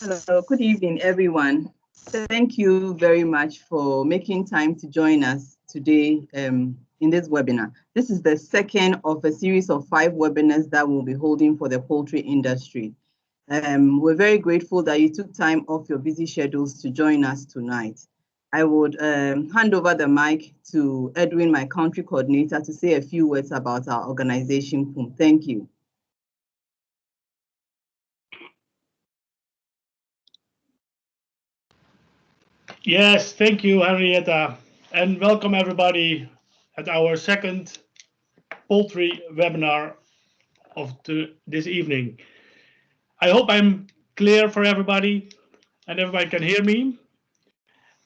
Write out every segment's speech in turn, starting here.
Hello, good evening, everyone. Thank you very much for making time to join us today in this webinar. This is the second of a series of 5 webinars that we'll be holding for the poultry industry. We're very grateful that you took time off your busy schedules to join us tonight. I would hand over the mic to Edwin, my country coordinator, to say a few words about our organization, PUM. Thank you. Yes, thank you, Henrietta, and welcome everybody at our second poultry webinar of this evening. I hope I'm clear for everybody and everybody can hear me.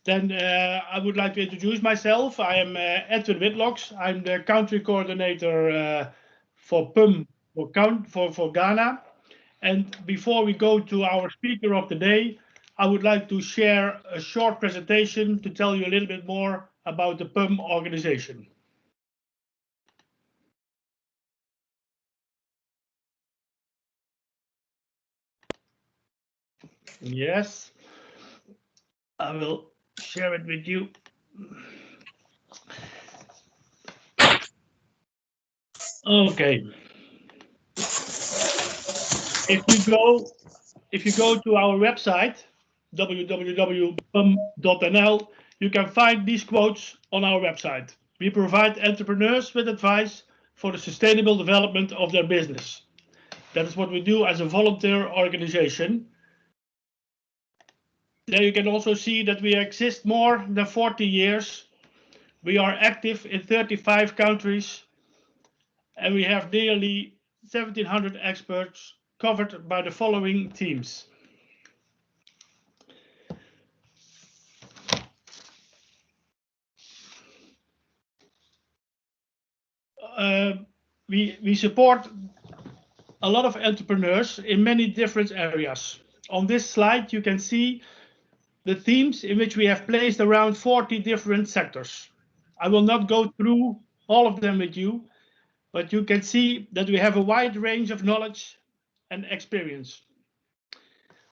Then I would like to introduce myself. I am Edwin Whitlocks. I'm the country coordinator for PUM for Ghana. And before we go to our speaker of the day, I would like to share a short presentation to tell you a little bit more about the PUM organization. Yes, I will share it with you. Okay. If you go to our website, www.pum.nl, you can find these quotes on our website. We provide entrepreneurs with advice for the sustainable development of their business. That is what we do as a volunteer organization. There you can also see that we exist more than 40 years. We are active in 35 countries, and we have nearly 1,700 experts covered by the following teams. We support a lot of entrepreneurs in many different areas. On this slide, you can see the themes in which we have placed around 40 different sectors. I will not go through all of them with you, but you can see that we have a wide range of knowledge and experience.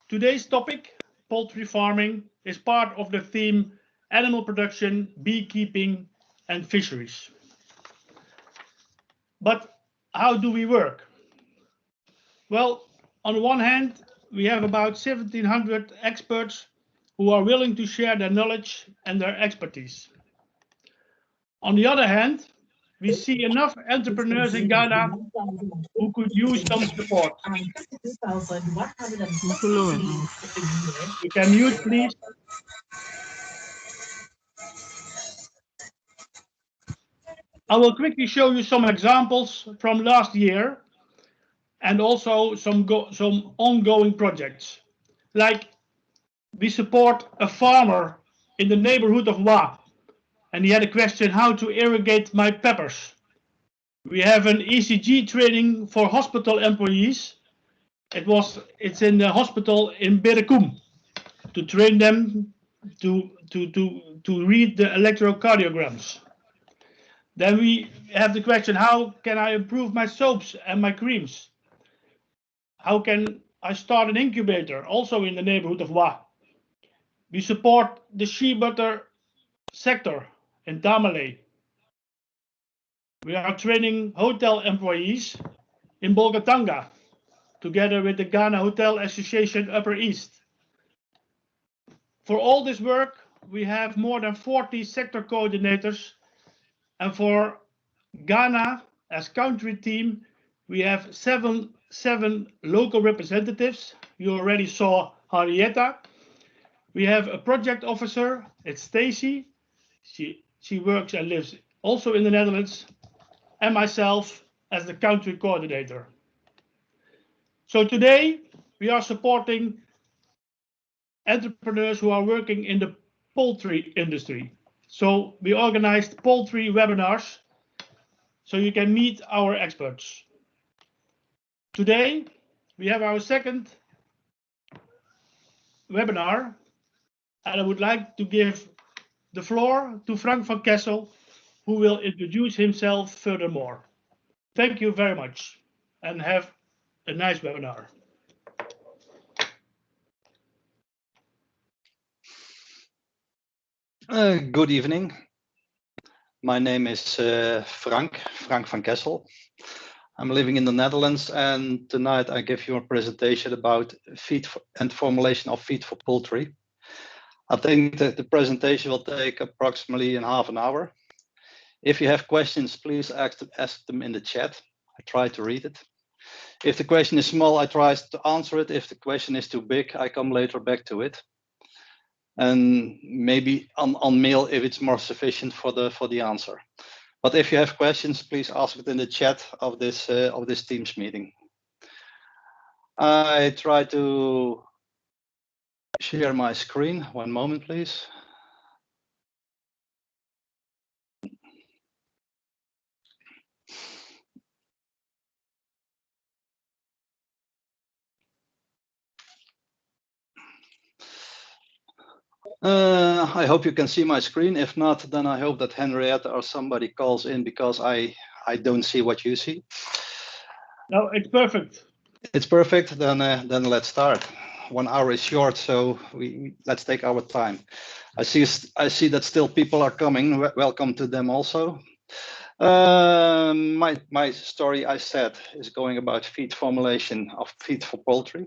Today's topic, poultry farming, is part of the theme animal production, beekeeping, and fisheries. But how do we work? Well, on the one hand, we have about 1,700 experts who are willing to share their knowledge and their expertise. On the other hand, we see enough entrepreneurs in Ghana who could use some support. You can mute, please. I will quickly show you some examples from last year and also some ongoing projects. Like we support a farmer in the neighborhood of Wa, and he had a question how to irrigate my peppers. We have an ECG training for hospital employees. It's in the hospital in Berekum to train them to read the electrocardiograms. Then we have the question, how can I improve my soaps and my creams? How can I start an incubator also in the neighborhood of Wa? We support the shea butter sector in Tamale. We are training hotel employees in Bolgatanga together with the Ghana Hotel Association Upper East. For all this work, we have more than 40 sector coordinators, and for Ghana as country team, we have seven local representatives. You already saw Henrietta. We have a project officer, it's Stacy. She works and lives also in the Netherlands, and myself as the country coordinator. So today we are supporting entrepreneurs who are working in the poultry industry. So we organized poultry webinars so you can meet our experts. Today we have our second webinar, and I would like to give the floor to Frank van Kessel, who will introduce himself furthermore. Thank you very much and have a nice webinar. Good evening. My name is Frank van Kessel. I'm living in the Netherlands, and tonight I give you a presentation about feed and formulation of feed for poultry. I think that the presentation will take approximately half an hour. If you have questions, please ask them in the chat. I try to read it. If the question is small, I try to answer it. If the question is too big, I come later back to it. And maybe on mail if it's more sufficient for the answer. But if you have questions, please ask it in the chat of this Teams meeting. I try to share my screen. One moment, please. I hope you can see my screen. If not, then I hope that Henriette or somebody calls in, because I don't see what you see. No, it's perfect. It's perfect. Then let's start. 1 hour is short, so let's take our time. I see that still people are coming. Welcome to them also. My story, I said, is going about feed formulation of feed for poultry.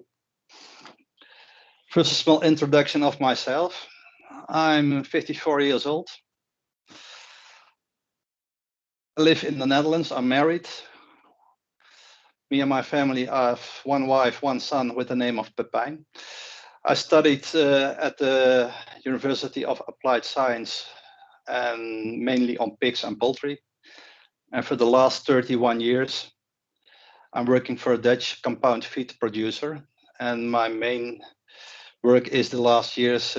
First, a small introduction of myself. I'm 54 years old. I live in the Netherlands. I'm married. Me and my family have one wife, one son with the name of Pepijn. I studied at the University of Applied Science, and mainly on pigs and poultry. And for the last 31 years, I'm working for a Dutch compound feed producer. And my main work is the last year's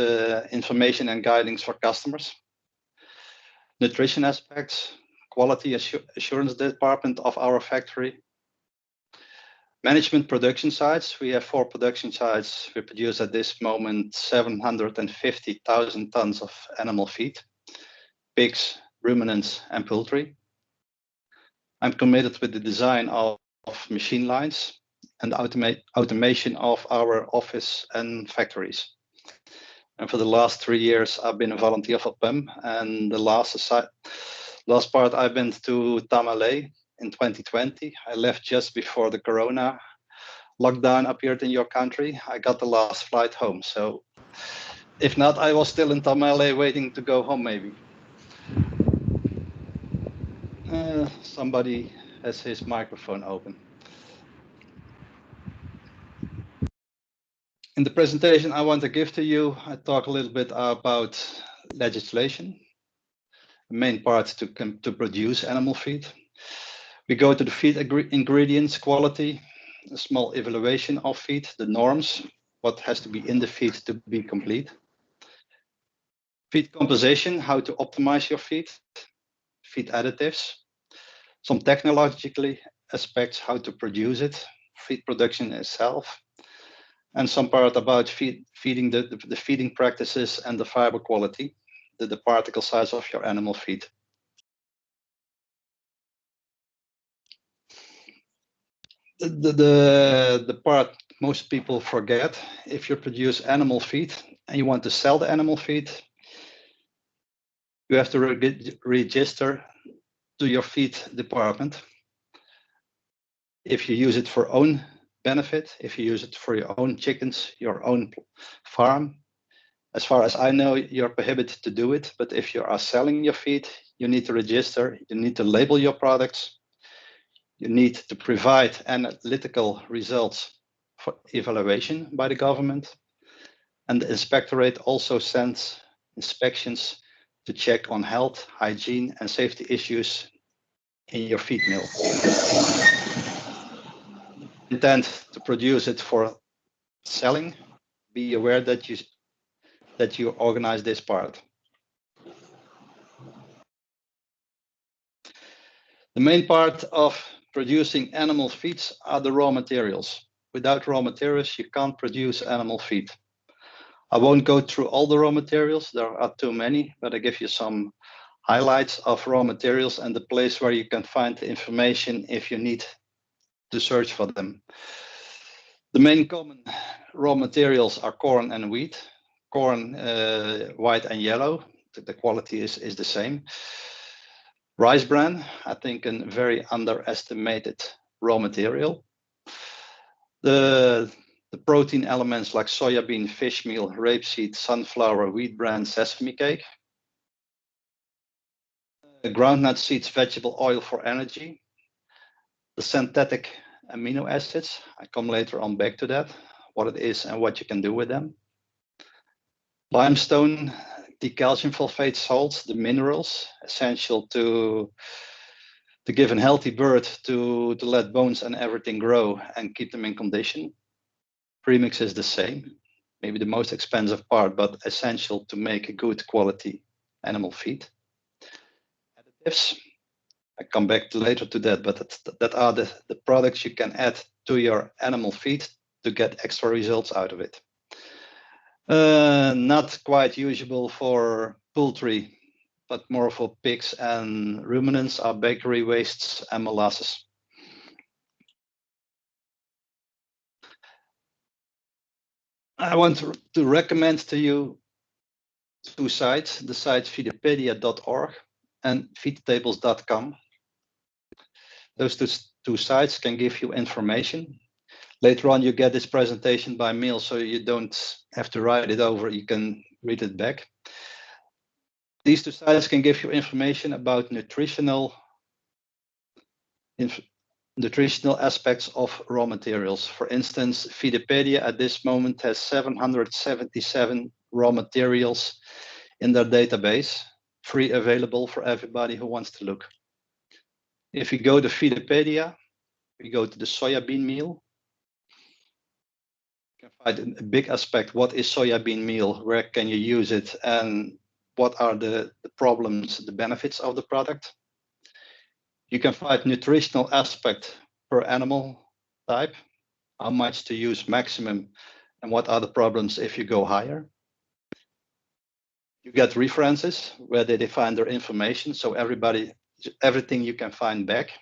information and guidance for customers, nutrition aspects, quality assurance department of our factory, management production sites. We have 4 production sites. We produce at this moment 750,000 tons of animal feed, pigs, ruminants, and poultry. I'm committed with the design of machine lines and automation of our office and factories. And for the last 3 years, I've been a volunteer for PUM. And the last part, I've been to Tamale in 2020. I left just before the Corona lockdown appeared in your country. I got the last flight home. So if not, I was still in Tamale waiting to go home, maybe. Somebody has his microphone open. In the presentation I want to give to you, I talk a little bit about legislation, the main part to produce animal feed. We go to the feed ingredients, quality, a small evaluation of feed, the norms, what has to be in the feed to be complete. Feed composition, how to optimize your feed additives, some technological aspects, how to produce it, feed production itself, and some part about feeding the feeding practices and the fiber quality, the particle size of your animal feed. The part most people forget, if you produce animal feed and you want to sell the animal feed, you have to register to your feed department. If you use it for own benefit, if you use it for your own chickens, your own farm, as far as I know, you're prohibited to do it. But if you are selling your feed, you need to register, you need to label your products, you need to provide analytical results for evaluation by the government. And the inspectorate also sends inspections to check on health, hygiene, and safety issues in your feed mill. Intent to produce it for selling, be aware that you organize this part. The main part of producing animal feeds are the raw materials. Without raw materials, you can't produce animal feed. I won't go through all the raw materials, there are too many, but I give you some highlights of raw materials and the place where you can find the information if you need to search for them. The main common raw materials are corn and wheat. Corn, white and yellow, the quality is the same. Rice bran, I think, a very underestimated raw material. The protein elements like soybean, fish meal, rapeseed, sunflower, wheat bran, sesame cake. Groundnut seeds, vegetable oil for energy. The synthetic amino acids, I come later on back to that, what it is and what you can do with them. Limestone, decalcium phosphate salts, the minerals essential to give a healthy bird to let bones and everything grow and keep them in condition. Premix is the same, maybe the most expensive part, but essential to make a good quality animal feed. Additives, I come back later to that, but that are the products you can add to your animal feed to get extra results out of it. Not quite usable for poultry, but more for pigs and ruminants are bakery wastes and molasses. I want to recommend to you two sites, the site feedopedia.org and feedtables.com. Those two sites can give you information. Later on, you get this presentation by mail, so you don't have to write it over, you can read it back. These two sites can give you information about nutritional aspects of raw materials. For instance, Feedopedia at this moment has 777 raw materials in their database, free available for everybody who wants to look. If you go to Feedopedia, we go to the soybean meal. You can find a big aspect. What is soybean meal? Where can you use it? And what are the problems, the benefits of the product? You can find nutritional aspect per animal type, how much to use maximum, and what are the problems if you go higher. You get references where they find their information, so everything you can find back.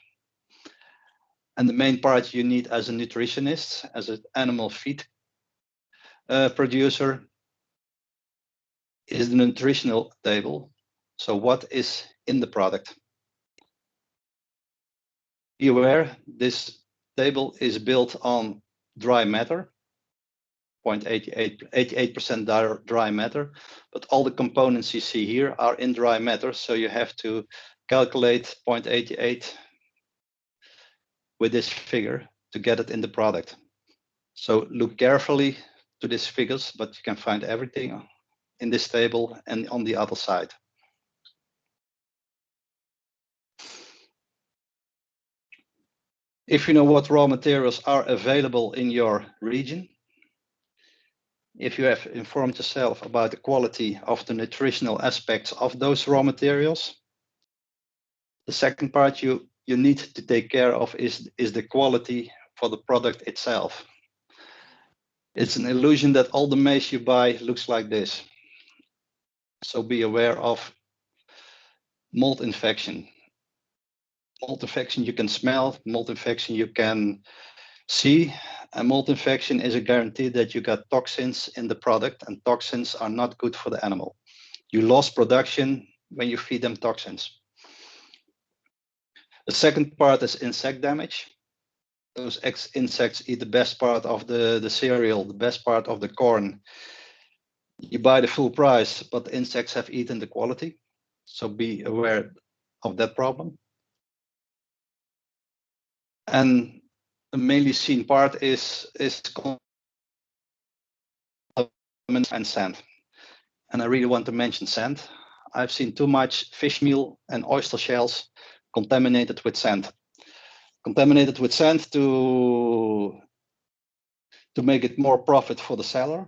And the main part you need as a nutritionist, as an animal feed producer, is the nutritional table. So what is in the product? Be aware, this table is built on dry matter, 88% dry matter, but all the components you see here are in dry matter, so you have to calculate 0.88 with this figure to get it in the product. So look carefully to these figures, but you can find everything in this table and on the other side. If you know what raw materials are available in your region, if you have informed yourself about the quality of the nutritional aspects of those raw materials, the second part you need to take care of is the quality for the product itself. It's an illusion that all the maize you buy looks like this. So be aware of mold infection. Mold infection you can smell, mold infection you can see, and mold infection is a guarantee that you got toxins in the product, and toxins are not good for the animal. You lost production when you feed them toxins. The second part is insect damage. Those insects eat the best part of the cereal, the best part of the corn. You buy the full price, but the insects have eaten the quality. So be aware of that problem. And the mainly seen part is and sand. And I really want to mention sand. I've seen too much fish meal and oyster shells contaminated with sand. Contaminated with sand to make it more profit for the seller.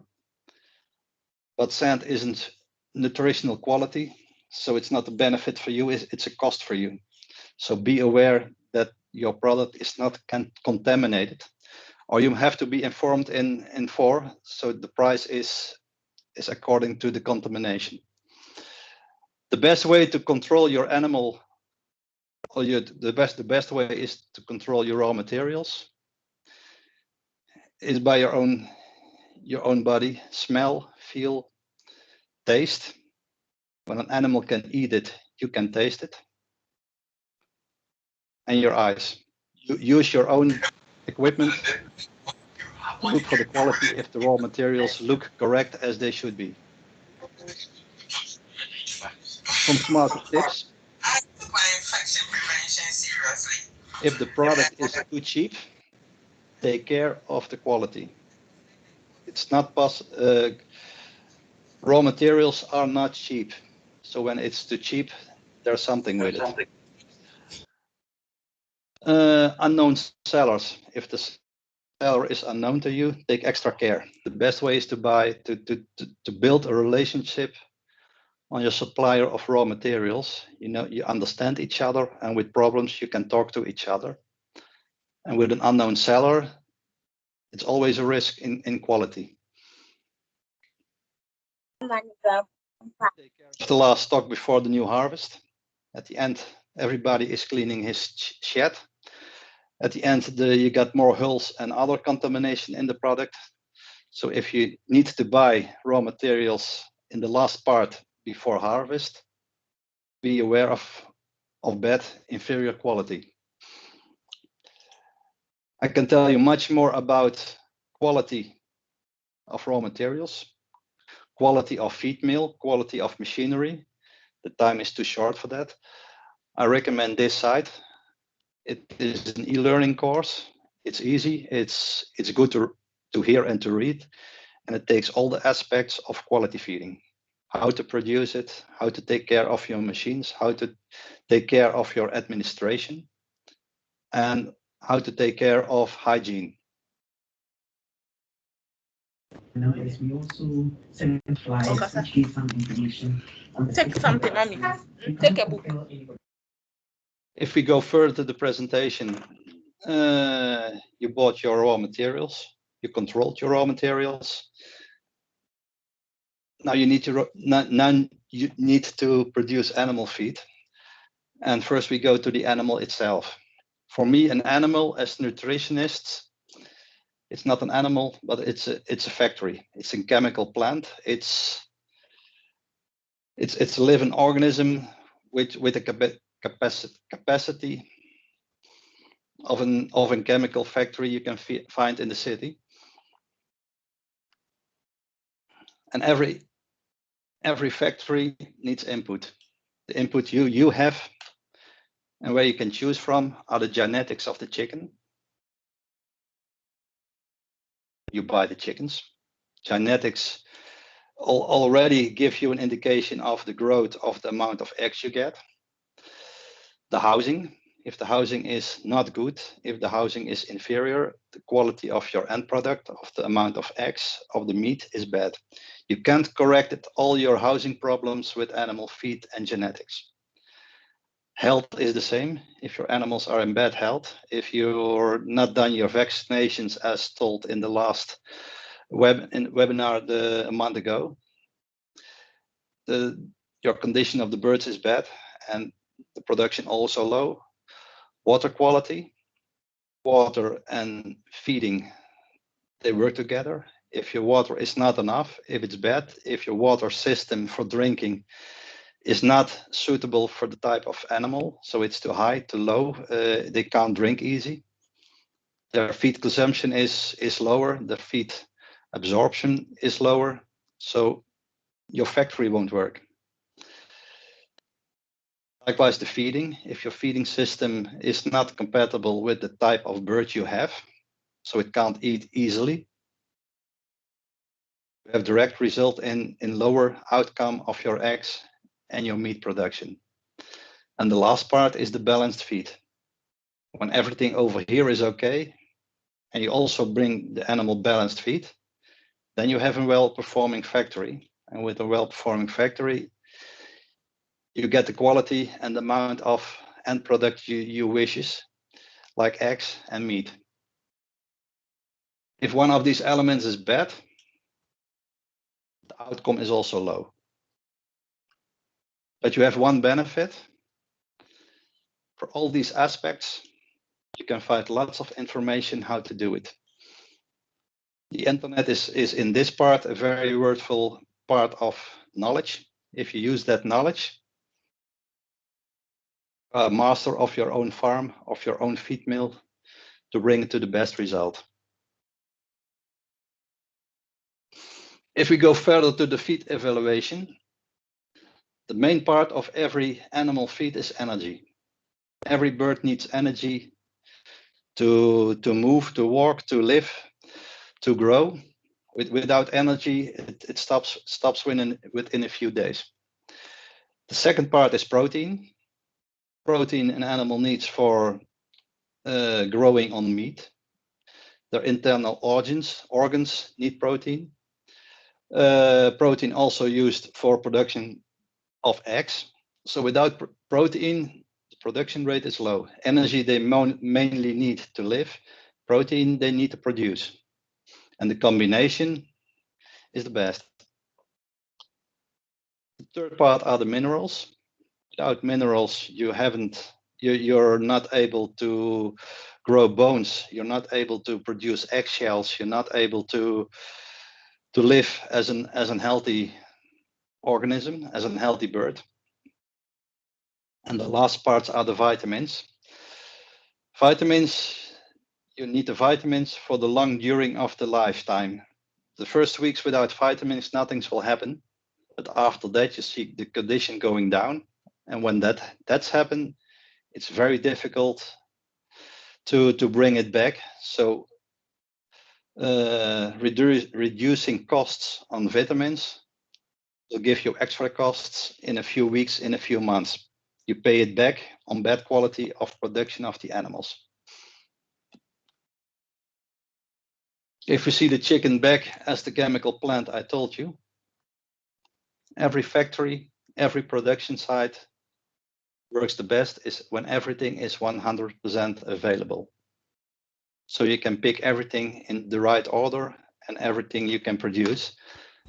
But sand isn't nutritional quality, so it's not a benefit for you, it's a cost for you. So be aware that your product is not contaminated, or you have to be informed in 4, so the price is according to the contamination. The best way to control your animal, or the best way is to control your raw materials, is by your own body, smell, feel, taste. When an animal can eat it, you can taste it. And your eyes. You use your own equipment. Look for the quality if the raw materials look correct as they should be. Some smarter tips. I took my infection prevention seriously. If the product is too cheap, take care of the quality. It's not possible. Raw materials are not cheap. So when it's too cheap, there's something with it. Unknown sellers. If the seller is unknown to you, take extra care. The best way is to build a relationship on your supplier of raw materials. You know, you understand each other, and with problems you can talk to each other. And with an unknown seller, it's always a risk in quality. Take care of the last stock before the new harvest. At the end, everybody is cleaning his shed. At the end, you got more hulls and other contamination in the product. So if you need to buy raw materials in the last part before harvest, be aware of bad, inferior quality. I can tell you much more about quality of raw materials, quality of feed mill, quality of machinery. The time is too short for that. I recommend this site. It is an e-learning course. It's easy. It's good to hear and to read, and it takes all the aspects of quality feeding: how to produce it, how to take care of your machines, how to take care of your administration, and how to take care of hygiene. Now, as we also send flyers which give some information on the Take something, mommy. Take a book. If we go further to the presentation, you bought your raw materials, you controlled your raw materials. Now you need to produce animal feed. And first we go to the animal itself. For me, an animal as nutritionists, it's not an animal, but it's a factory. It's a chemical plant. It's a living organism with a capacity of a chemical factory you can find in the city. And every factory needs input. The input you have and where you can choose from are the genetics of the chicken. You buy the chickens. Genetics already give you an indication of the growth of the amount of eggs you get. The housing, if the housing is not good, if the housing is inferior, the quality of your end product, of the amount of eggs, of the meat is bad. You can't correct all your housing problems with animal feed and genetics. Health is the same. If your animals are in bad health, if you're not done your vaccinations as told in the last webinar a month ago, your condition of the birds is bad and the production also low. Water quality, water and feeding, they work together. If your water is not enough, if it's bad, if your water system for drinking is not suitable for the type of animal, so it's too high, too low, they can't drink easy. Their feed consumption is lower, the feed absorption is lower, so your factory won't work. Likewise, the feeding, if your feeding system is not compatible with the type of bird you have, so it can't eat easily, you have direct result in lower outcome of your eggs and your meat production. And the last part is the balanced feed. When everything over here is okay, and you also bring the animal balanced feed, then you have a well-performing factory. And with a well-performing factory, you get the quality and the amount of end product you wishes, like eggs and meat. If one of these elements is bad, the outcome is also low. But you have one benefit. For all these aspects, you can find lots of information how to do it. The internet is in this part a very worthwhile part of knowledge. if you use that knowledge, a master of your own farm, of your own feed mill, to bring it to the best result. If we go further to the feed evaluation, the main part of every animal feed is energy. Every bird needs energy to move, to walk, to live, to grow. Without energy, it stops within a few days. The second part is protein. Protein an animal needs for growing on meat. Their internal organs need protein. Protein also used for production of eggs. So without protein, the production rate is low. Energy they mainly need to live. Protein they need to produce. And the combination is the best. The third part are the minerals. Without minerals, you're not able to grow bones. You're not able to produce eggshells. You're not able to live as an healthy organism, as a healthy bird. And the last parts are the vitamins. Vitamins, you need the vitamins for the long during of the lifetime. The first weeks without vitamins, nothing will happen. But after that, you see the condition going down. And when that's happened, it's very difficult to bring it back. So reducing costs on vitamins will give you extra costs in a few weeks, in a few months. You pay it back on bad quality of production of the animals. If we see the chicken back as the chemical plant I told you, every factory, every production site works the best is when everything is 100% available. So you can pick everything in the right order and everything you can produce.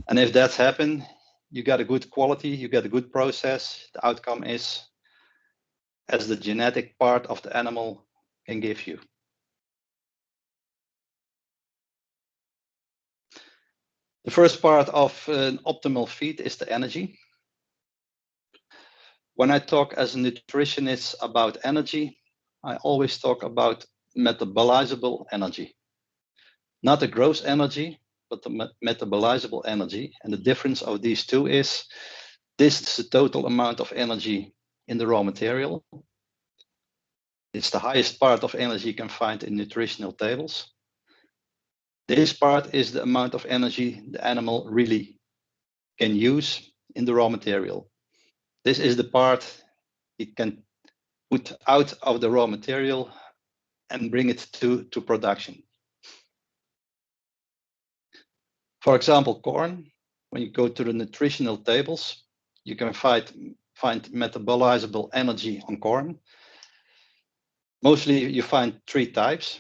And if that's happened, you got a good quality, you get a good process. The outcome is as the genetic part of the animal can give you. The first part of an optimal feed is the energy. When I talk as a nutritionist about energy, I always talk about metabolizable energy. Not the gross energy, but the metabolizable energy. And the difference of these two is this is the total amount of energy in the raw material. It's the highest part of energy you can find in nutritional tables. This part is the amount of energy the animal really can use in the raw material. This is the part it can put out of the raw material and bring it to production. For example, corn, when you go to the nutritional tables, you can find metabolizable energy on corn. Mostly you find three types: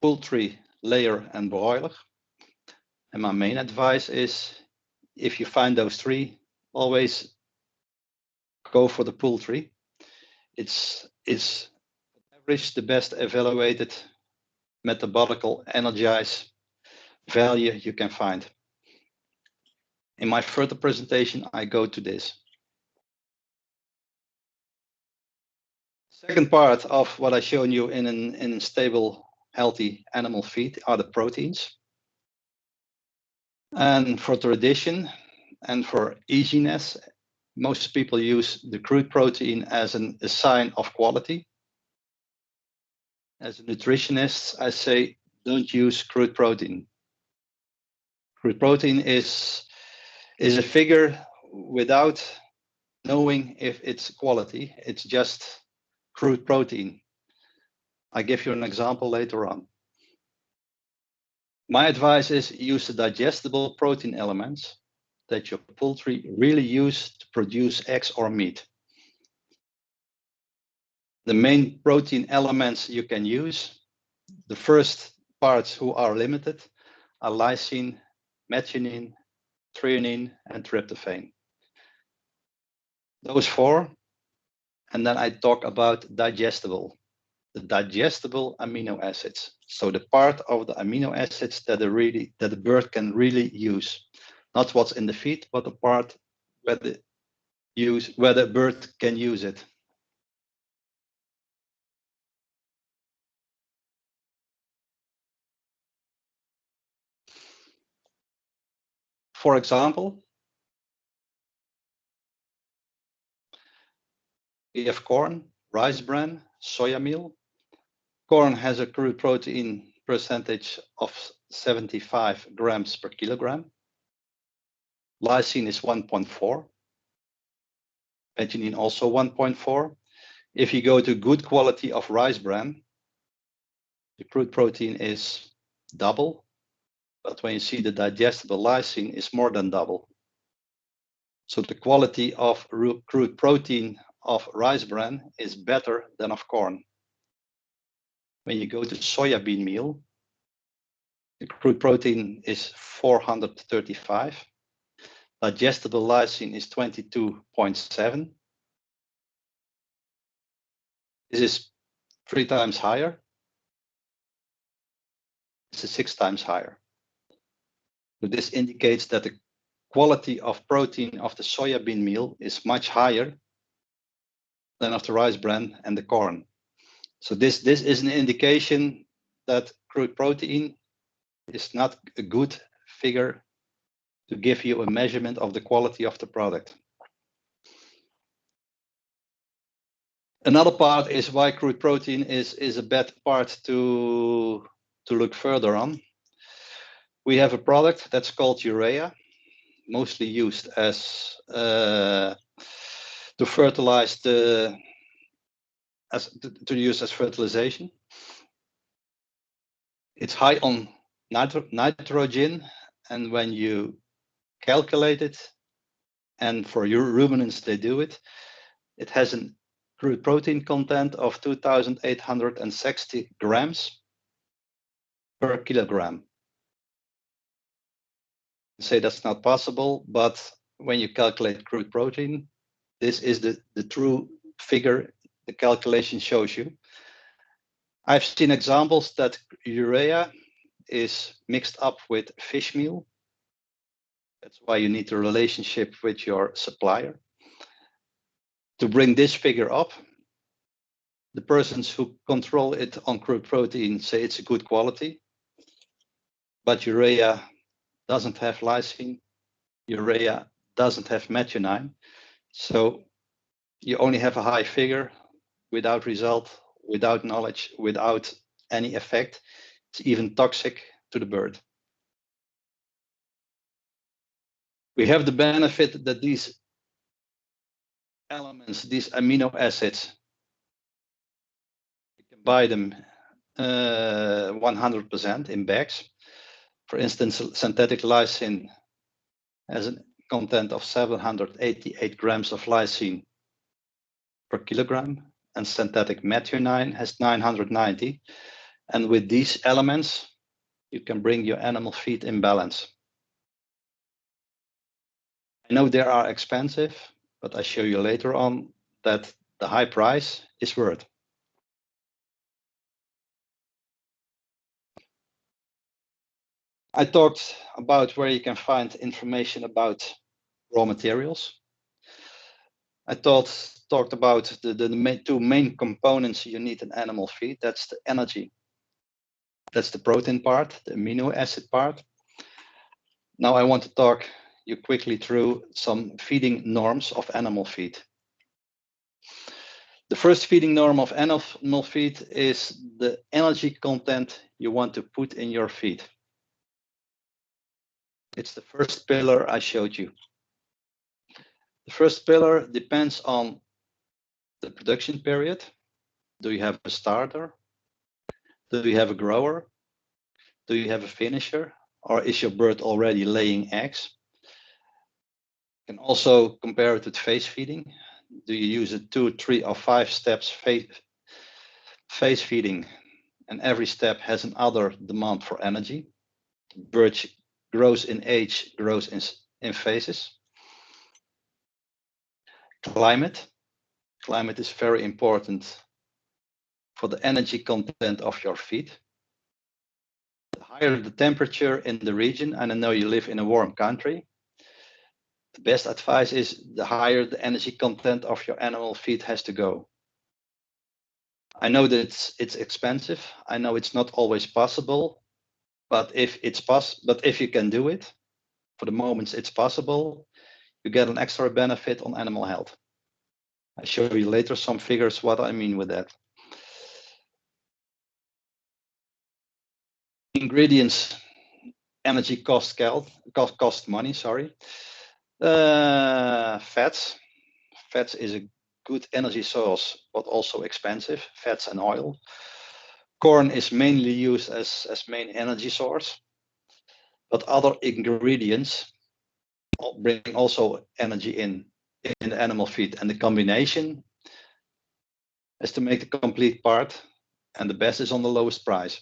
poultry, layer, and broiler. And my main advice is, if you find those three, always go for the poultry. It's average the best evaluated metabolical energize value you can find. In my further presentation, I go to this. Second part of what I've shown you in stable, healthy animal feed are the proteins. And for tradition and for easiness, most people use the crude protein as a sign of quality. As a nutritionist, I say, don't use crude protein. Crude protein is a figure without knowing if it's quality. It's just crude protein. I give you an example later on. My advice is use the digestible protein elements that your poultry really use to produce eggs or meat. The main protein elements you can use, the first parts who are limited are lysine, methionine, threonine, and tryptophan. Those four. And then I talk about digestible, the digestible amino acids. So the part of the amino acids that the bird can really use. Not what's in the feed, but the part where the bird can use it. For example, we have corn, rice bran, soya meal. Corn has a crude protein percentage of 75 grams per kilogram. Lysine is 1.4. Methionine also 1.4. If you go to good quality of rice bran, the crude protein is double, but when you see the digestible lysine is more than double. So the quality of crude protein of rice bran is better than of corn. When you go to soybean meal, the crude protein is 435. Digestible lysine is 22.7. This is 3 times higher. This is 6 times higher. So this indicates that the quality of protein of the soybean meal is much higher than of the rice bran and the corn. So this is an indication that crude protein is not a good figure to give you a measurement of the quality of the product. Another part is why crude protein is a bad part to look further on. We have a product that's called urea, mostly used as to fertilize to use as fertilization. It's high on nitrogen, and when you calculate it, and for your ruminants they do it, it has a crude protein content of 2,860 grams per kilogram. Say that's not possible, but when you calculate crude protein, this is the true figure the calculation shows you. I've seen examples that urea is mixed up with fish meal. That's why you need a relationship with your supplier. To bring this figure up, the persons who control it on crude protein say it's a good quality, but urea doesn't have lysine, urea doesn't have methionine, so you only have a high figure without result, without knowledge, without any effect. It's even toxic to the bird. We have the benefit that these elements, these amino acids, you can buy them 100% in bags. For instance, synthetic lysine has a content of 788 grams of lysine per kilogram, and synthetic methionine has 990. And with these elements, you can bring your animal feed in balance. I know they are expensive, but I show you later on that the high price is worth. I talked about where you can find information about raw materials. I talked about the two main components you need in animal feed. That's the energy. That's the protein part, the amino acid part. Now I want to talk you quickly through some feeding norms of animal feed. The first feeding norm of animal feed is the energy content you want to put in your feed. It's the first pillar I showed you. The first pillar depends on the production period. Do you have a starter? Do you have a grower? Do you have a finisher? Or is your bird already laying eggs? You can also compare it with phase feeding. Do you use a 2, 3, or 5 steps phase feeding, and every step has another demand for energy? The bird grows in age, grows in phases. Climate. Climate is very important for the energy content of your feed. The higher the temperature in the region, and I know you live in a warm country, The best advice is the higher the energy content of your animal feed has to go. I know that it's expensive. I know it's not always possible, but if you can do it, for the moments it's possible, you get an extra benefit on animal health. I'll show you later some figures what I mean with that. Ingredients, energy cost money, sorry. Fats. Fats is a good energy source, but also expensive, fats and oil. Corn is mainly used as main energy source, but other ingredients bring also energy in the animal feed, and the combination is to make the complete part, and the best is on the lowest price.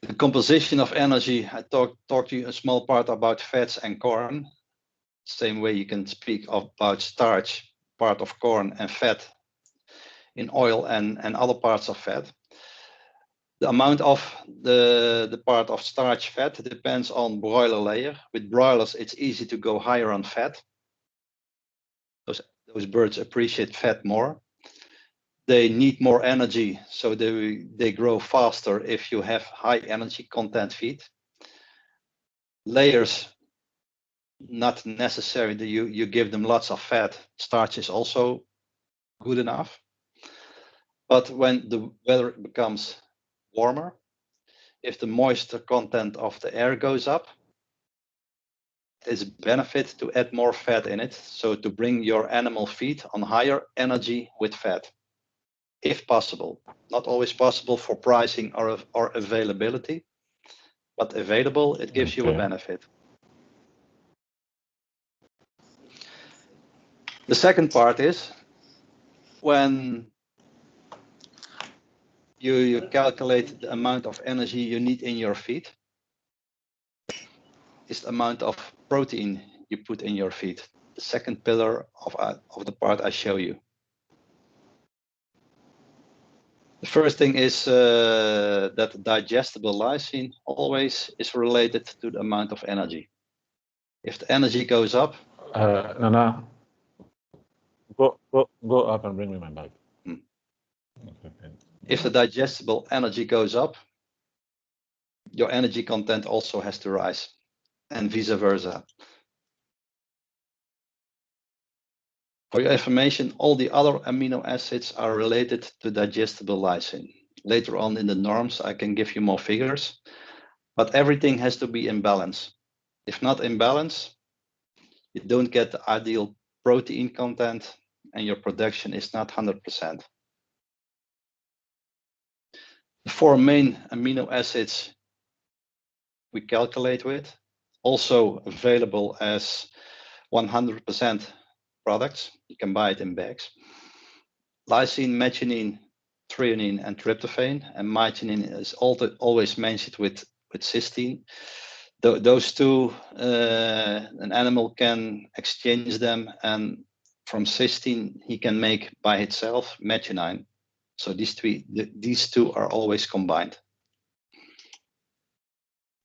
The composition of energy, I talked to you a small part about fats and corn. Same way you can speak about starch, part of corn, and fat in oil and other parts of fat. The amount of the part of starch fat depends on broiler layer. With broilers, it's easy to go higher on fat. Those birds appreciate fat more. They need more energy, so they grow faster if you have high energy content feed. Layers, not necessary that you give them lots of fat. Starch is also good enough. But when the weather becomes warmer, if the moisture content of the air goes up, it's a benefit to add more fat in it, so to bring your animal feed on higher energy with fat, if possible. Not always possible for pricing or availability, but available, it gives you a benefit. The second part is when you calculate the amount of energy you need in your feed, is the amount of protein you put in your feed. The second pillar of the part I show you. The first thing is that digestible lysine always is related to the amount of energy. If the energy goes up, Nana, go up and bring me my bag. Okay. If the digestible energy goes up, your energy content also has to rise, and vice versa. For your information, all the other amino acids are related to digestible lysine. Later on in the norms, I can give you more figures, but everything has to be in balance. If not in balance, you don't get the ideal protein content and your production is not 100%. The four main amino acids we calculate with, also available as 100% products. You can buy it in bags. Lysine, methionine, threonine, and tryptophan. And methionine is always mentioned with cysteine. Those two, an animal can exchange them, and from cysteine he can make by itself methionine. So these two are always combined.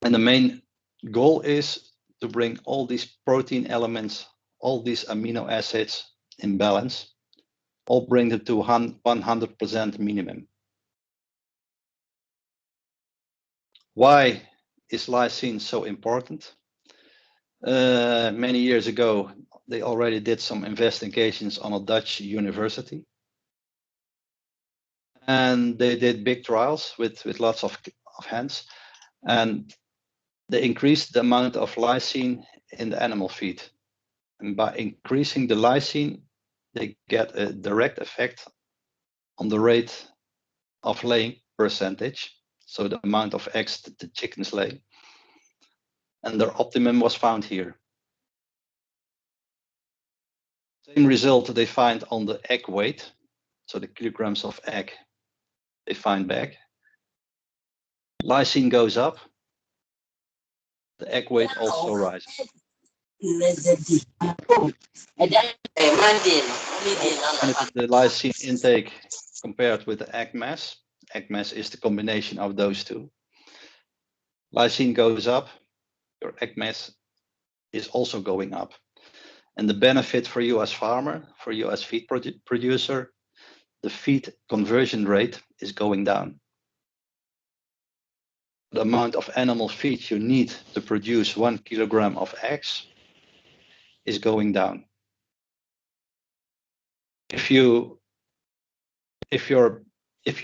And the main goal is to bring all these protein elements, all these amino acids in balance, all bring them to 100% minimum. Why is lysine so important? Many years ago, they already did some investigations on a Dutch university. And they did big trials with lots of hens. And they increased the amount of lysine in the animal feed. And by increasing the lysine, they get a direct effect on the rate of laying percentage. So the amount of eggs that the chickens lay. And their optimum was found here. Same result they find on the egg weight. So the kilograms of egg they find back. Lysine goes up. The egg weight also rises. The lysine intake compared with the egg mass. Egg mass is the combination of those two. Lysine goes up, your egg mass is also going up. And the benefit for you as farmer, for you as feed producer, the feed conversion rate is going down. The amount of animal feed you need to produce 1 kilogram of eggs is going down. If you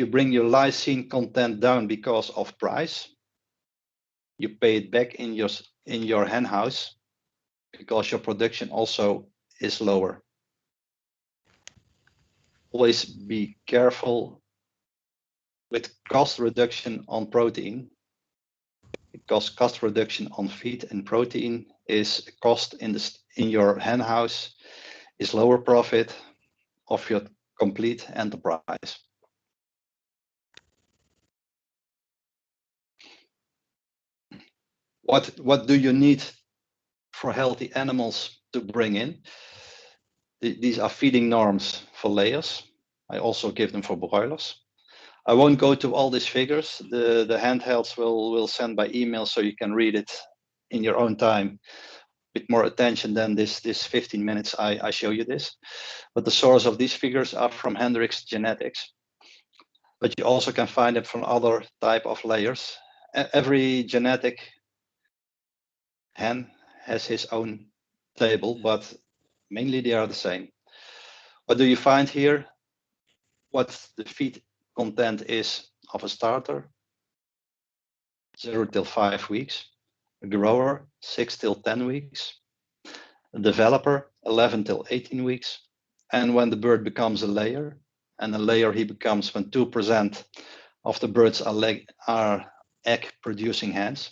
bring your lysine content down because of price, you pay it back in your hen house because your production also is lower. Always be careful with cost reduction on protein, because cost reduction on feed and protein is cost in your hen house is lower profit of your complete enterprise. What do you need for healthy animals to bring in? These are feeding norms for layers. I also give them for broilers. I won't go to all these figures. The handhelds will send by email so you can read it in your own time with more attention than this 15 minutes I show you this. But the source of these figures are from Hendrix Genetics. But you also can find it from other type of layers. Every genetic hen has his own table, but mainly they are the same. What do you find here? What the feed content is of a starter, 0 till 5 weeks, a grower, 6 till 10 weeks, a developer, 11 till 18 weeks, and when the bird becomes a layer, and a layer he becomes when 2% of the birds are egg producing hens.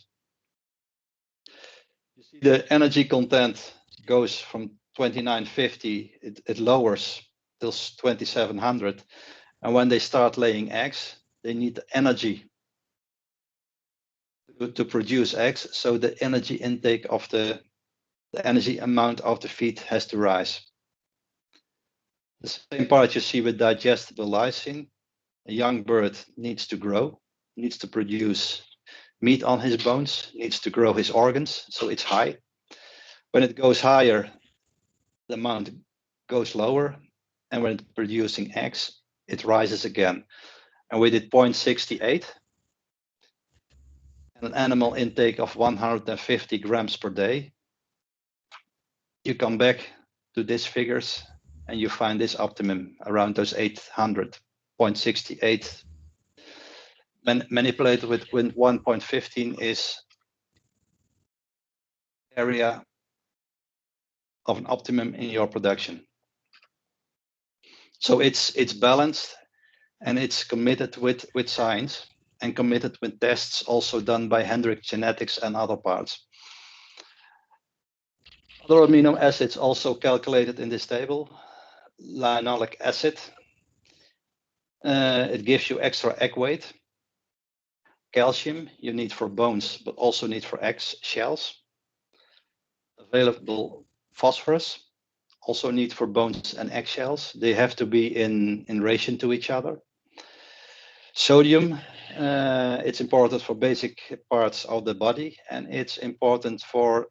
You see the energy content goes from 2950, it lowers till 2700, and when they start laying eggs, they need the energy to produce eggs, so the energy intake of the energy amount of the feed has to rise. The same part you see with digestible lysine. A young bird needs to grow, needs to produce meat on his bones, needs to grow his organs, so it's high. When it goes higher, the amount goes lower, and when it's producing eggs, it rises again. And we did 0.68, and an animal intake of 150 grams per day. You come back to these figures and you find this optimum around those 800, 0.68. Manipulated with 1.15 is area of an optimum in your production. So it's balanced, and it's committed with science, and committed with tests also done by Hendrix Genetics and other parts. Other amino acids also calculated in this table. Linoleic acid, it gives you extra egg weight. Calcium you need for bones, but also need for egg shells. Available phosphorus, also need for bones and eggshells. They have to be in relation to each other. Sodium, it's important for basic parts of the body, and it's important for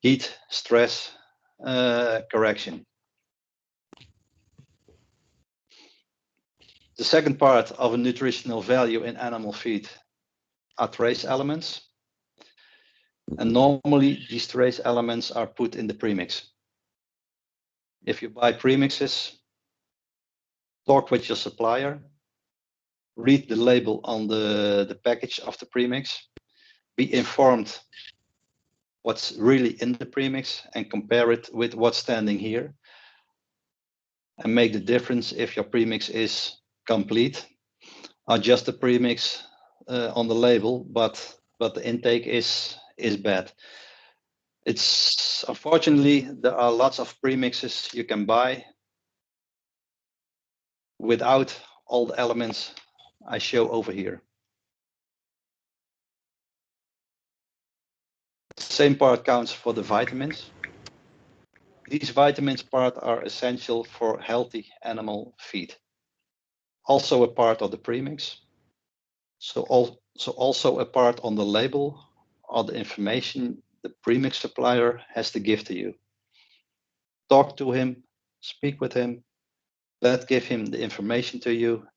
heat stress correction. The second part of a nutritional value in animal feed are trace elements. And normally these trace elements are put in the premix. If you buy premixes, talk with your supplier, read the label on the package of the premix, be informed what's really in the premix, and compare it with what's standing here, and make the difference if your premix is complete or just a premix on the label, but the intake is bad. It's unfortunately there are lots of premixes you can buy without all the elements I show over here. The same part counts for the vitamins. These vitamins part are essential for healthy animal feed. Also a part of the premix. So also a part on the label all the information the premix supplier has to give to you. Talk to him, speak with him, give him the information to you,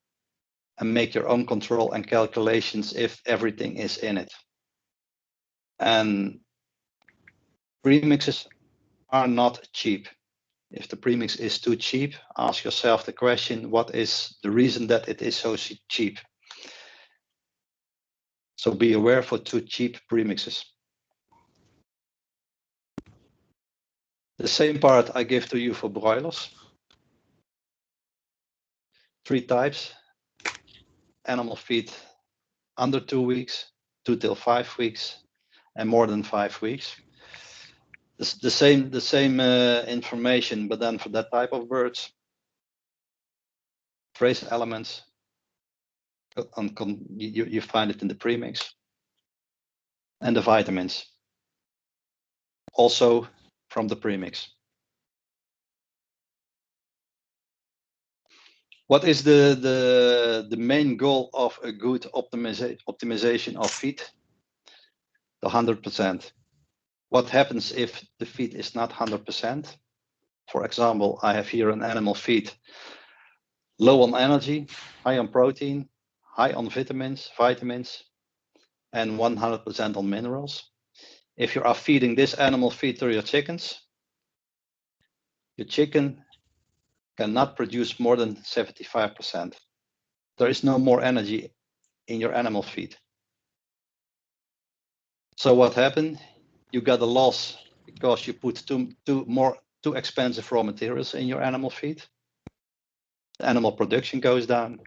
and make your own control and calculations if everything is in it. And premixes are not cheap. If the premix is too cheap, ask yourself the question, what is the reason that it is so cheap? So be aware for too cheap premixes. The same part I give to you for broilers. 3 types: animal feed under 2 weeks, 2 till 5 weeks, and more than 5 weeks. The same information, but then for that type of birds. Trace elements, you find it in the premix, and the vitamins, also from the premix. What is the main goal of a good optimization of feed? The 100%. What happens if the feed is not 100%? For example, I have here an animal feed low on energy, high on protein, high on vitamins, and 100% on minerals. If you are feeding this animal feed to your chickens, your chicken cannot produce more than 75%. There is no more energy in your animal feed. So what happened? You got a loss because you put too expensive raw materials in your animal feed. The animal production goes down.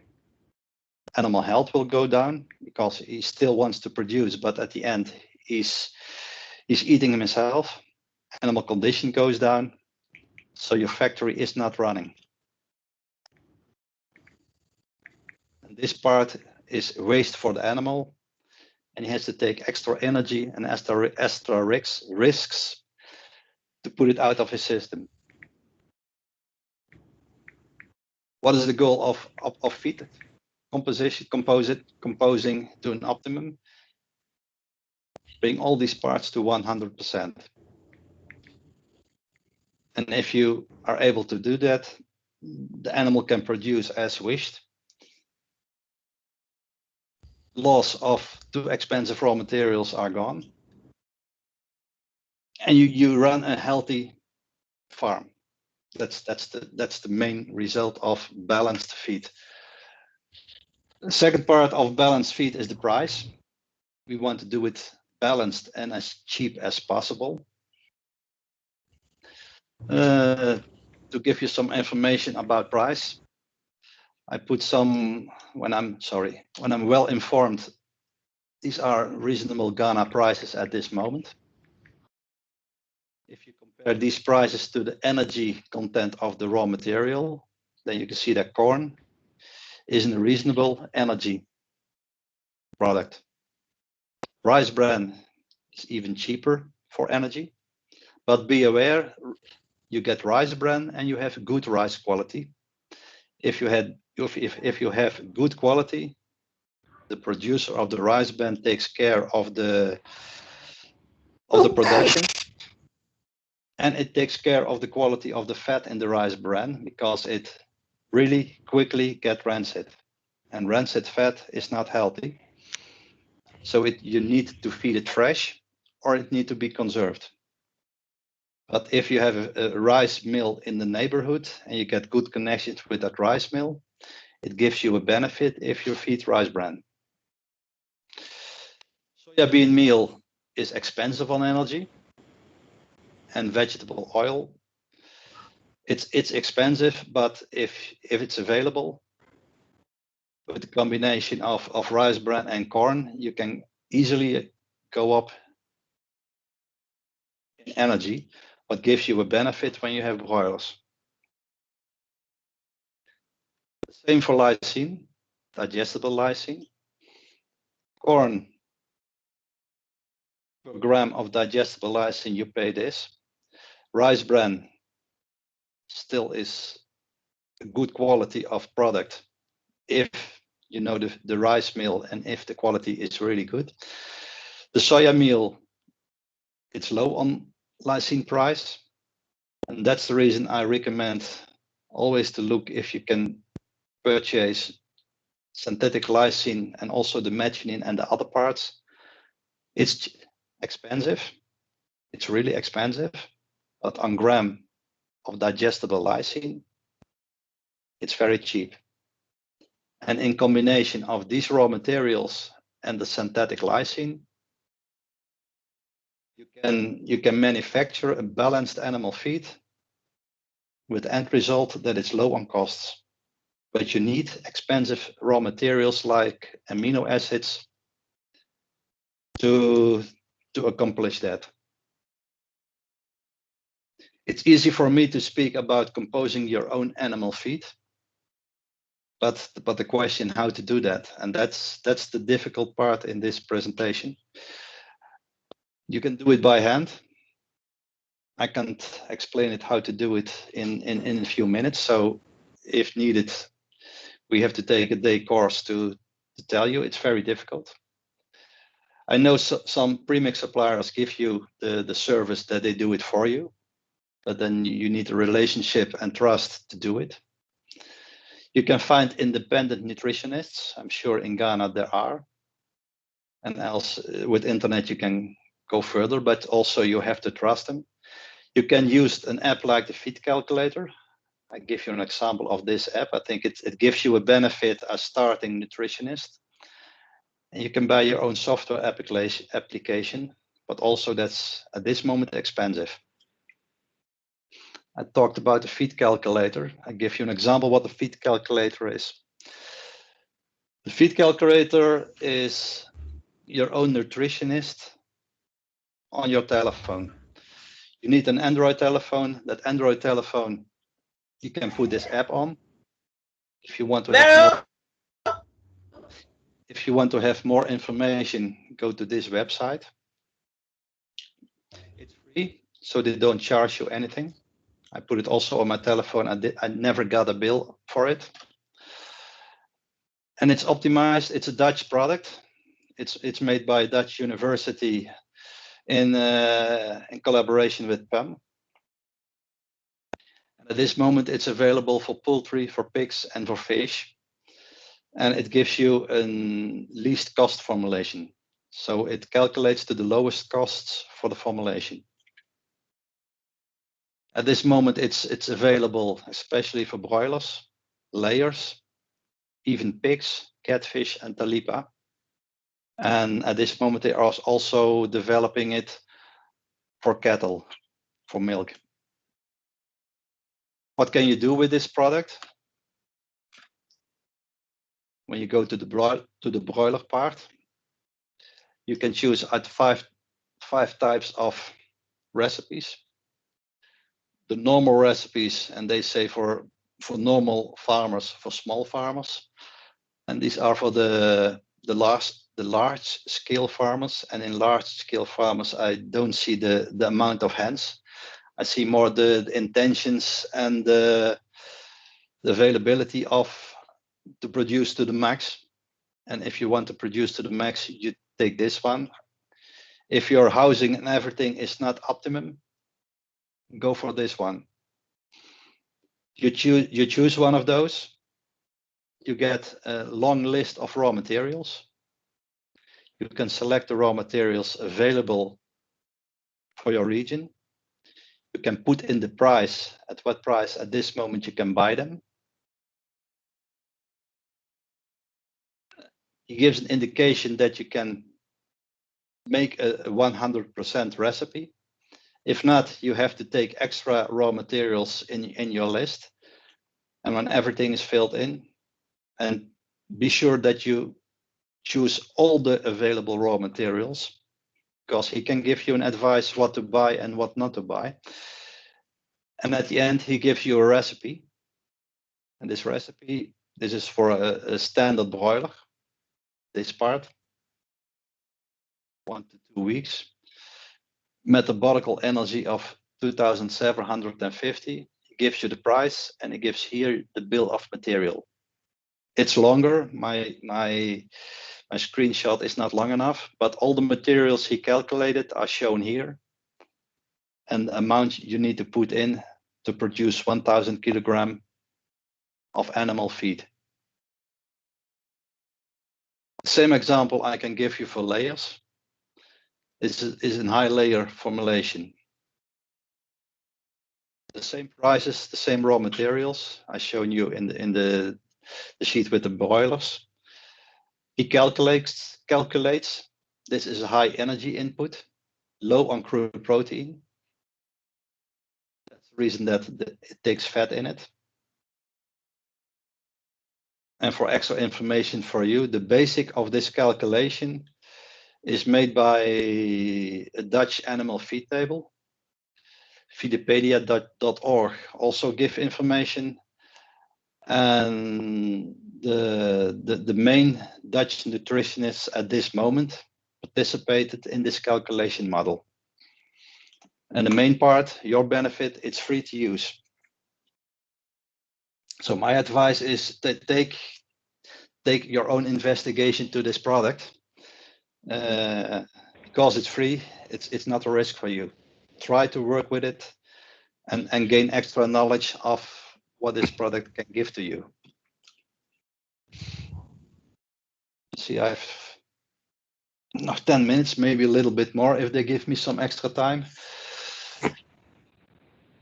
Animal health will go down because he still wants to produce, but at the end he's eating himself. Animal condition goes down, so your factory is not running. And this part is waste for the animal, and he has to take extra energy and extra risks to put it out of his system. What is the goal of feed composing to an optimum? Bring all these parts to 100%. And if you are able to do that, the animal can produce as wished. Loss of too expensive raw materials are gone. And you run a healthy farm. That's the main result of balanced feed. The second part of balanced feed is the price. We want to do it balanced and as cheap as possible. To give you some information about price, I put some, when I'm well informed, these are reasonable Ghana prices at this moment. If you compare these prices to the energy content of the raw material, then you can see that corn is a reasonable energy product. Rice bran is even cheaper for energy, but be aware, you get rice bran and you have good rice quality. If you have good quality, the producer of the rice bran takes care of the production, and it takes care of the quality of the fat in the rice bran because it really quickly gets rancid, and rancid fat is not healthy. So you need to feed it fresh, or it needs to be conserved. But if you have a rice mill in the neighborhood and you get good connections with that rice mill, it gives you a benefit if you feed rice bran. Soybean meal is expensive on energy, and vegetable oil, it's expensive, but if it's available with the combination of rice bran and corn, you can easily go up in energy, what gives you a benefit when you have broilers. Same for lysine, digestible lysine. Corn, per gram of digestible lysine, you pay this. Rice bran still is a good quality of product if you know the rice mill and if the quality is really good. The soya meal, it's low on lysine price, and that's the reason I recommend always to look if you can purchase synthetic lysine and also the methionine and the other parts. It's expensive. It's really expensive, but on gram of digestible lysine, it's very cheap. And in combination of these raw materials and the synthetic lysine, you can manufacture a balanced animal feed with the end result that it's low on costs. But you need expensive raw materials like amino acids to accomplish that. It's easy for me to speak about composing your own animal feed, but the question how to do that, and that's the difficult part in this presentation. You can do it by hand. I can't explain it how to do it in a few minutes. So if needed, we have to take a day course to tell you. It's very difficult. I know some premix suppliers give you the service that they do it for you, but then you need a relationship and trust to do it. You can find independent nutritionists. I'm sure in Ghana there are. And else with internet you can go further, but also you have to trust them. You can use an app like the feed calculator. I give you an example of this app. I think it gives you a benefit as starting nutritionist. And you can buy your own software application, but also that's at this moment expensive. I talked about the feed calculator. I give you an example what the feed calculator is. The feed calculator is your own nutritionist on your telephone. You need an Android telephone. That Android telephone, you can put this app on. If you want to have more information, go to this website. It's free, so they don't charge you anything. I put it also on my telephone. I never got a bill for it. And it's optimized. It's a Dutch product. It's made by a Dutch university in collaboration with PUM. And at this moment, it's available for poultry, for pigs, and for fish. And it gives you a least cost formulation. So it calculates to the lowest costs for the formulation. At this moment, it's available especially for broilers, layers, even pigs, catfish, and talipa. And at this moment, they are also developing it for cattle, for milk. What can you do with this product? When you go to the broiler part, you can choose at five types of recipes. The normal recipes, and they say for normal farmers, for small farmers, and these are for the large scale farmers. And in large scale farmers, I don't see the amount of hens. I see more the intentions and the availability to produce to the max. And if you want to produce to the max, you take this one. If your housing and everything is not optimum, go for this one. You choose one of those. You get a long list of raw materials. You can select the raw materials available for your region. You can put in the price, at what price at this moment you can buy them. It gives an indication that you can make a 100% recipe. If not, you have to take extra raw materials in your list. And when everything is filled in, and be sure that you choose all the available raw materials, because he can give you an advice what to buy and what not to buy. And at the end, he gives you a recipe. And this recipe, this is for a standard broiler, this part, 1 to 2 weeks. Metabolical energy of 2,750. It gives you the price, and it gives here the bill of material. It's longer. My My screenshot is not long enough, but all the materials he calculated are shown here. And the amount you need to put in to produce 1,000 kilogram of animal feed. Same example I can give you for layers. This is in high layer formulation. The same prices, the same raw materials I shown you in the sheet with the boilers. He calculates. This is a high energy input, low on crude protein. That's the reason that it takes fat in it. And for extra information for you, the basic of this calculation is made by a Dutch animal feed table. Feedopedia.org also give information. And the main Dutch nutritionists at this moment participated in this calculation model. And the main part, your benefit, it's free to use. So my advice is that take your own investigation to this product. Because it's free, it's not a risk for you. Try to work with it and gain extra knowledge of what this product can give to you. See, I have 10 minutes, maybe a little bit more if they give me some extra time.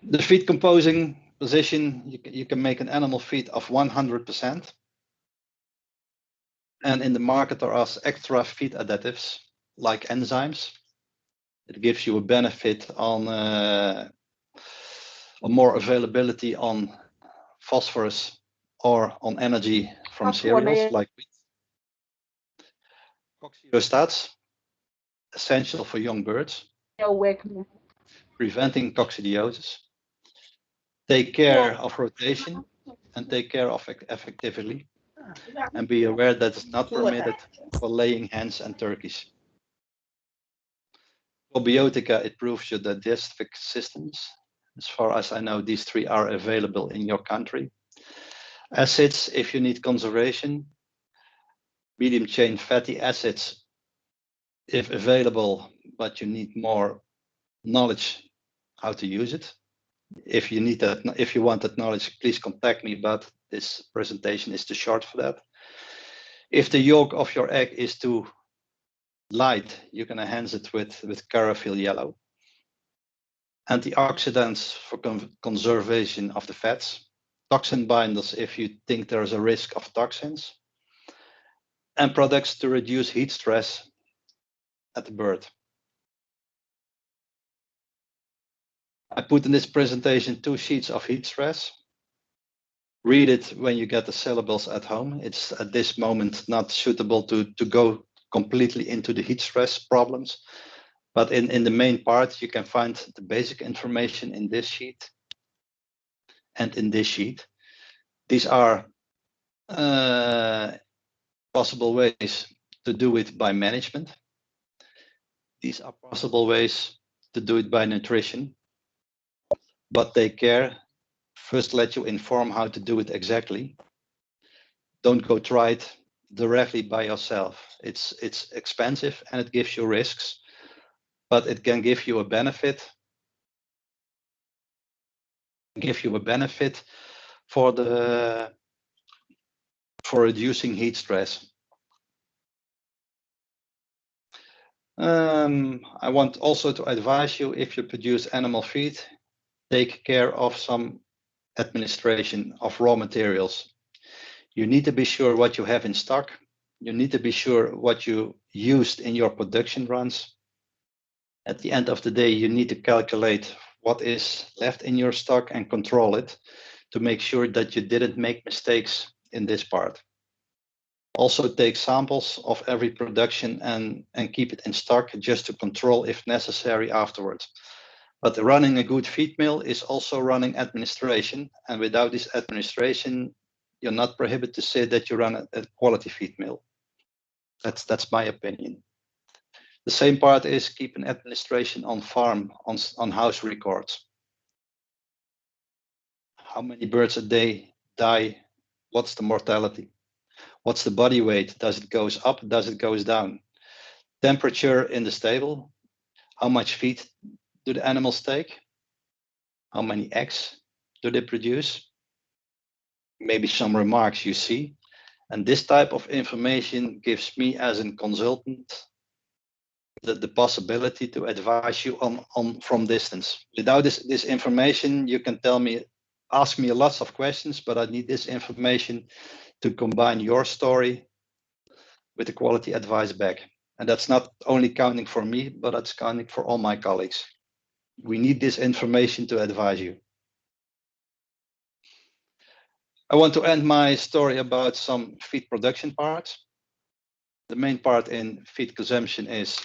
The feed composing position, you can make an animal feed of 100%. And in the market, there are extra feed additives like enzymes. It gives you a benefit on more availability on phosphorus or on energy from cereals like wheat. Coccidiostates, essential for young birds, preventing coccidiosis. Take care of rotation and take care of effectively, and be aware that it's not permitted for laying hens and turkeys. Probiotica, it improves your digestive systems. As far as I know, these 3 are available in your country. Acids, if you need conservation. Medium chain fatty acids, if available, but you need more knowledge how to use it. If you need that, if you want that knowledge, please contact me, but this presentation is too short for that. If the yolk of your egg is too light, you can enhance it with chlorophyll yellow. Antioxidants for conservation of the fats. Toxin binders if you think there's a risk of toxins. And products to reduce heat stress at the bird. I put in this presentation 2 sheets of heat stress. Read it when you get the syllables at home. It's at this moment not suitable to go completely into the heat stress problems. But in the main part, you can find the basic information in this sheet and in this sheet. These are possible ways to do it by management. These are possible ways to do it by nutrition. But take care. First, let you inform how to do it exactly. Don't go try it directly by yourself. It's expensive and it gives you risks, but it can give you a benefit. For reducing heat stress. I want also to advise you, if you produce animal feed, take care of some administration of raw materials. You need to be sure what you have in stock. You need to be sure what you used in your production runs. At the end of the day, you need to calculate what is left in your stock and control it to make sure that you didn't make mistakes in this part. Also take samples of every production and keep it in stock just to control if necessary afterwards. But running a good feed mill is also running administration, and without this administration, you're not prohibited to say that you run a quality feed mill. That's my opinion. The same part is keep an administration on farm, on house records. How many birds a day die? What's the mortality? What's the body weight? Does it goes up? Does it goes down? Temperature in the stable. How much feed do the animals take? How many eggs do they produce? Maybe some remarks you see. And this type of information gives me as a consultant the possibility to advise you on from distance. Without this information, you can ask me lots of questions, but I need this information to combine your story with the quality advice back. And that's not only counting for me, but it's counting for all my colleagues. We need this information to advise you. I want to end my story about some feed production parts. The main part in feed consumption is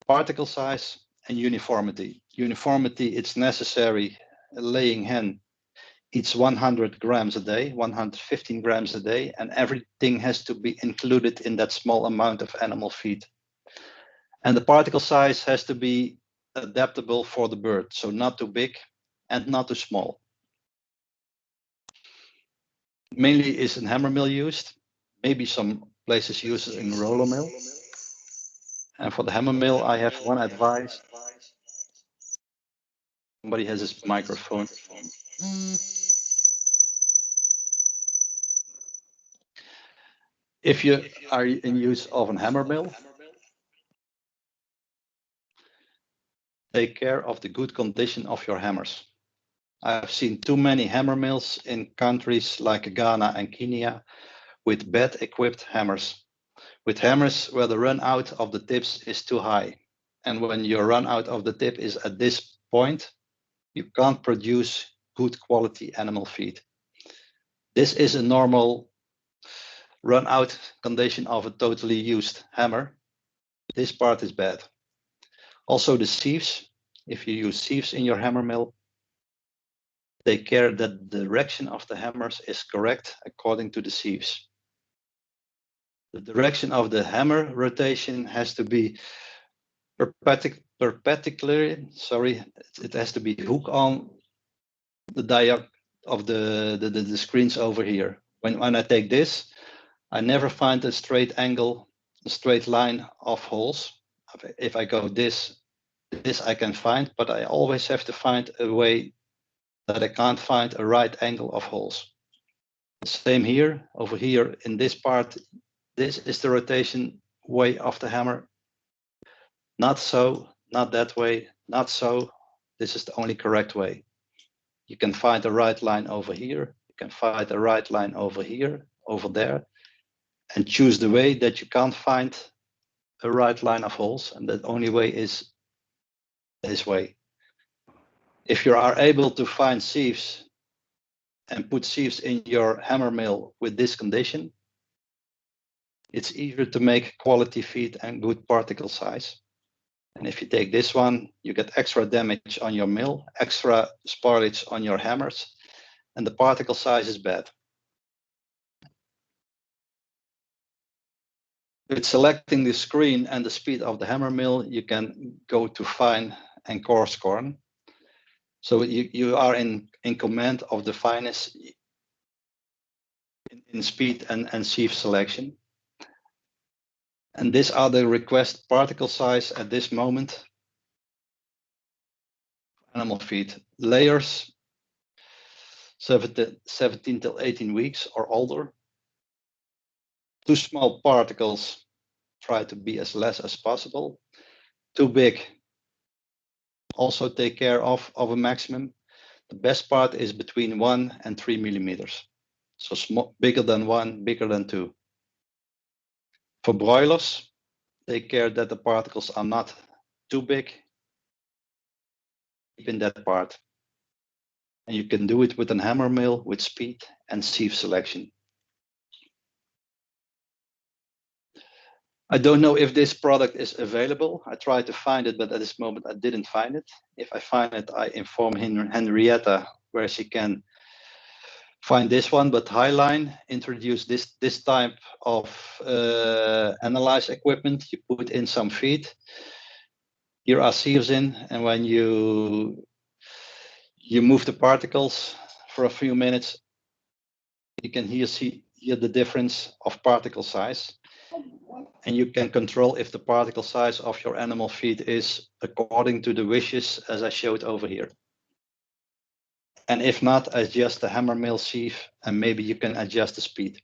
particle size and uniformity. Uniformity, it's necessary. A laying hen eats 100 grams a day, 115 grams a day, and everything has to be included in that small amount of animal feed. And the particle size has to be adaptable for the bird, so not too big and not too small. Mainly is in hammer mill used, maybe some places use it in roller mill. And for the hammer mill, I have one advice. Somebody has his microphone. If you are in use of a hammer mill, take care of the good condition of your hammers. I've seen too many hammer mills in countries like Ghana and Kenya with bad equipped hammers. With hammers where the run out of the tips is too high. And when your run out of the tip is at this point, you can't produce good quality animal feed. This is a normal run out condition of a totally used hammer. This part is bad. Also the sieves, if you use sieves in your hammer mill, take care that the direction of the hammers is correct according to the sieves. The direction of the hammer rotation has to be perpendicular, it has to be hook on the dial of the screens over here. When I take this, I never find a straight angle, a straight line of holes. If I go this I can find, but I always have to find a way that I can't find a right angle of holes. Same here, over here in this part, this is the rotation way of the hammer. Not so, not that way, not so. This is the only correct way. You can find a right line over here. You can find a right line over here, over there, and choose the way that you can't find a right line of holes. And the only way is this way. If you are able to find sieves and put sieves in your hammer mill with this condition, it's easier to make quality feed and good particle size. And if you take this one, you get extra damage on your mill, extra spoilage on your hammers, and the particle size is bad. With selecting the screen and the speed of the hammer mill, you can go to fine and coarse corn. So you are in command of the fineness in speed and sieve selection. And these are the request particle size at this moment. Animal feed layers, 17 till 18 weeks or older. Too small particles, try to be as less as possible. Too big, also take care of a maximum. The best part is between 1 and 3 millimeters. So small, bigger than 1, bigger than 2. For broilers, take care that the particles are not too big. Keep in that part. And you can do it with a hammer mill with speed and sieve selection. I don't know if this product is available. I tried to find it, but at this moment I didn't find it. If I find it, I inform Henrietta where she can find this one. But Highline introduced this type of analyze equipment. You put in some feed. Here are sieves in, and when you move the particles for a few minutes, you can here see the difference of particle size. And you can control if the particle size of your animal feed is according to the wishes as I showed over here. And if not, adjust the hammer mill sieve and maybe you can adjust the speed.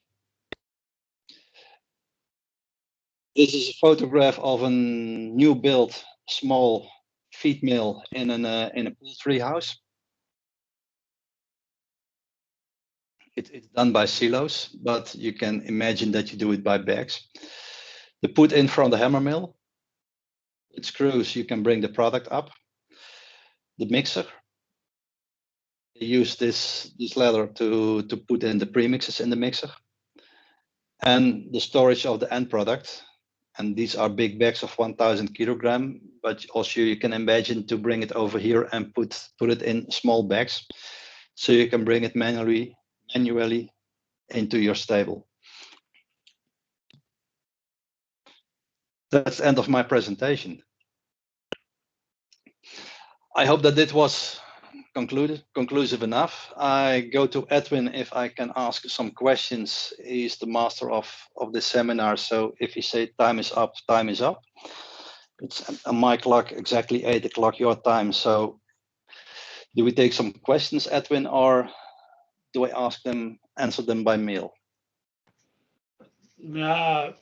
This is a photograph of a new built small feed mill in a poultry house. It's done by silos, but you can imagine that you do it by bags. The put in from the hammer mill. With screws, you can bring the product up. The mixer. You use this ladder to put in the premixes in the mixer. And the storage of the end product. And these are big bags of 1,000 kilogram, but also you can imagine to bring it over here and put it in small bags. So you can bring it manually into your stable. That's the end of my presentation. I hope that it was conclusive enough. I go to Edwin if I can ask some questions. He's the master of the seminar. So if you say time is up, time is up. It's on my clock, exactly 8 o'clock your time. So do we take some questions, Edwin, or do I answer them by mail? Well,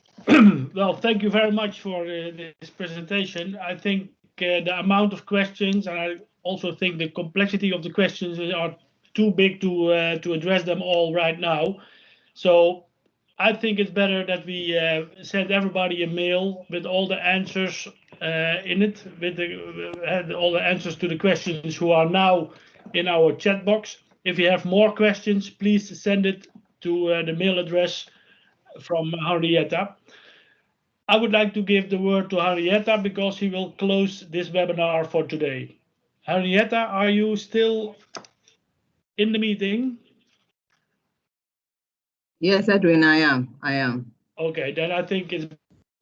thank you very much for this presentation. I think the amount of questions, and I also think the complexity of the questions are too big to address them all right now. So I think it's better that we send everybody a mail with all the answers in it, with all the answers to the questions who are now in our chat box. If you have more questions, please send it to the mail address from Henrietta. I would like to give the word to Henrietta because he will close this webinar for today. Henrietta, are you still in the meeting? Yes, Edwin, I am. Okay, then I think it's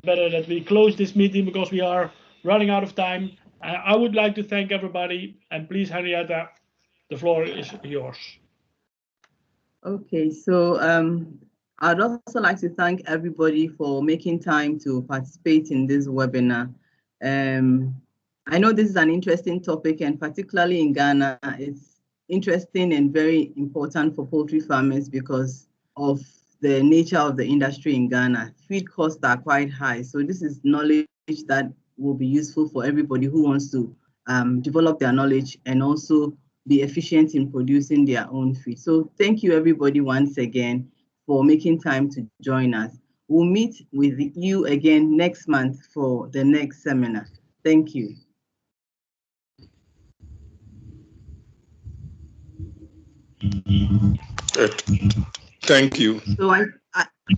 better that we close this meeting because we are running out of time. I would like to thank everybody, and please, Henrietta, the floor is yours. Okay, so I'd also like to thank everybody for making time to participate in this webinar. I know this is an interesting topic, and particularly in Ghana, it's interesting and very important for poultry farmers because of the nature of the industry in Ghana. Feed costs are quite high, so this is knowledge that will be useful for everybody who wants to develop their knowledge and also be efficient in producing their own feed. So thank you everybody once again for making time to join us. We'll meet with you again next month for the next seminar. Thank you. Thank you. So I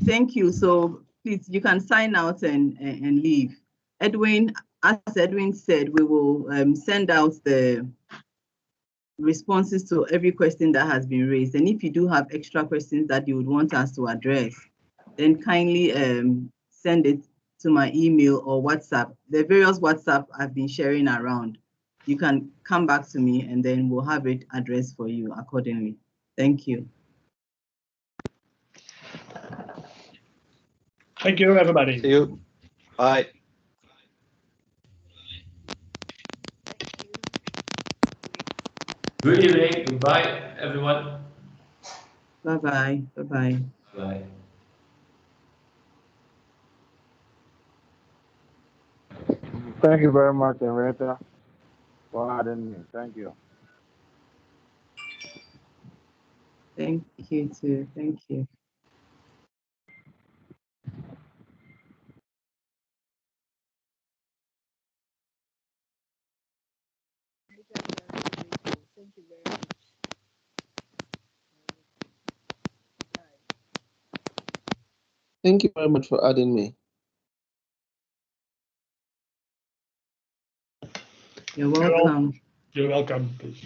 thank you. So please, you can sign out and leave. Edwin, as Edwin said, we will send out the responses to every question that has been raised. And if you do have extra questions that you would want us to address, then kindly send it to my email or WhatsApp. The various WhatsApp I've been sharing around. You can come back to me and then we'll have it addressed for you accordingly. Thank you. Thank you, everybody. See you. Bye. Good evening. Goodbye, everyone. Bye-bye. Bye-bye. Bye. Thank you very much, Henrietta, for having me. Thank you. Thank you too. Thank you. Thank you very much. Thank you very much for adding me. You're welcome. You're welcome. Please.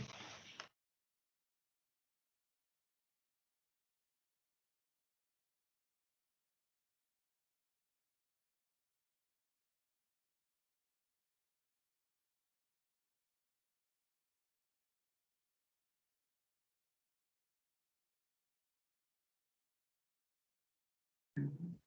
Mhm.